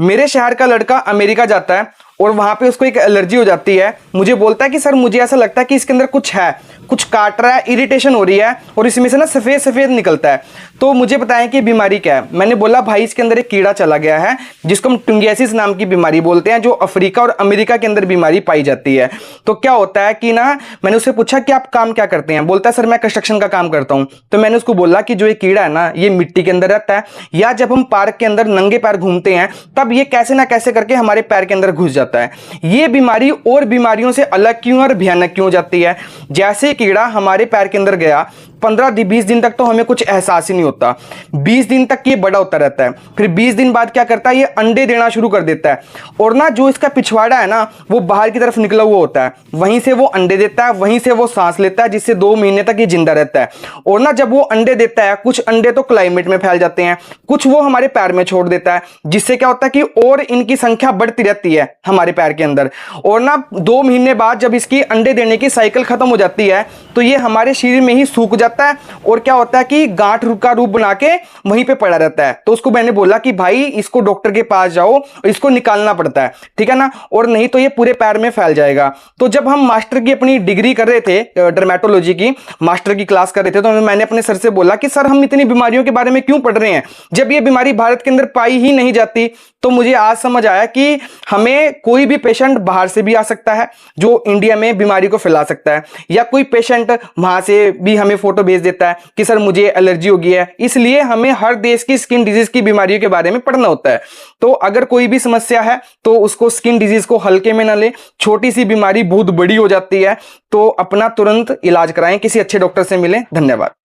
मेरे शहर का लड़का अमेरिका जाता है और वहां पे उसको एक एलर्जी हो जाती है। मुझे बोलता है कि सर मुझे ऐसा लगता है कि इसके अंदर कुछ है, कुछ काट रहा है, इरिटेशन हो रही है और इसमें से ना सफ़ेद सफ़ेद निकलता है। तो मुझे बताएं कि बीमारी क्या है। मैंने बोला भाई इसके अंदर एक कीड़ा चला गया है जिसको हम टुंगियासिस नाम की बीमारी बोलते हैं, जो अफ्रीका और अमेरिका के अंदर बीमारी पाई जाती है। तो क्या होता है कि ना, मैंने उससे पूछा कि आप काम क्या करते हैं। बोलता है सर मैं कंस्ट्रक्शन का काम करता हूं। तो मैंने उसको बोला कि जो ये कीड़ा है ना, ये मिट्टी के अंदर रहता है या जब हम पार्क के अंदर नंगे पैर घूमते हैं तब ये कैसे ना कैसे करके हमारे पैर के अंदर घुस जाता है। ये बीमारी और बीमारियों से अलग क्यों और भयानक क्यों हो जाती है? जैसे कीड़ा हमारे पैर के अंदर गया, 15-20 दिन तक तो हमें कुछ एहसास ही नहीं होता। 20 दिन तक ये बड़ा होता रहता है। फिर 20 दिन बाद क्या करता है, ये अंडे देना शुरू कर देता है और ना जो इसका पिछवाड़ा है ना, वो बाहर की तरफ निकला हुआ होता है। वहीं से वो अंडे देता है, वहीं से वो सांस लेता है, जिससे 2 महीने तक ये जिंदा रहता है। और ना जब वो अंडे देता है, कुछ अंडे तो क्लाइमेट में फैल जाते हैं, कुछ वो हमारे पैर में छोड़ देता है, जिससे क्या होता है कि और इनकी संख्या बढ़ती रहती है हमारे पैर के अंदर। और ना 2 महीने बाद जब इसकी अंडे देने की साइकिल खत्म हो जाती है तो ये हमारे शरीर में ही सूख जाता है और क्या होता है कि गांठ का रूप बना के वहीं पे पड़ा रहता है। तो उसको मैंने बोला कि भाई इसको डॉक्टर के पास जाओ, इसको निकालना पड़ता है, ठीक है ना, और नहीं तो ये पूरे पैर में फैल जाएगा। तो जब हम मास्टर की अपनी डिग्री कर रहे थे, डर्मेटोलॉजी की मास्टर की क्लास कर रहे थे, तो मैंने अपने सर से बोला कि सर हम इतनी बीमारियों के बारे में क्यों पढ़ रहे हैं जब ये बीमारी भारत के अंदर पाई ही नहीं जाती। तो मुझे आज समझ आया कि हमें कोई भी पेशेंट बाहर से भी आ सकता है जो इंडिया में बीमारी को फैला सकता है, या कोई पेशेंट वहां से भी हमें फोटो भेज देता है कि सर मुझे एलर्जी हो गई है। इसलिए हमें हर देश की स्किन डिजीज की बीमारियों के बारे में पढ़ना होता है। तो अगर कोई भी समस्या है तो उसको स्किन डिजीज को हल्के में ना ले। छोटी सी बीमारी बहुत बड़ी हो जाती है, तो अपना तुरंत इलाज कराएं, किसी अच्छे डॉक्टर से मिलें। धन्यवाद।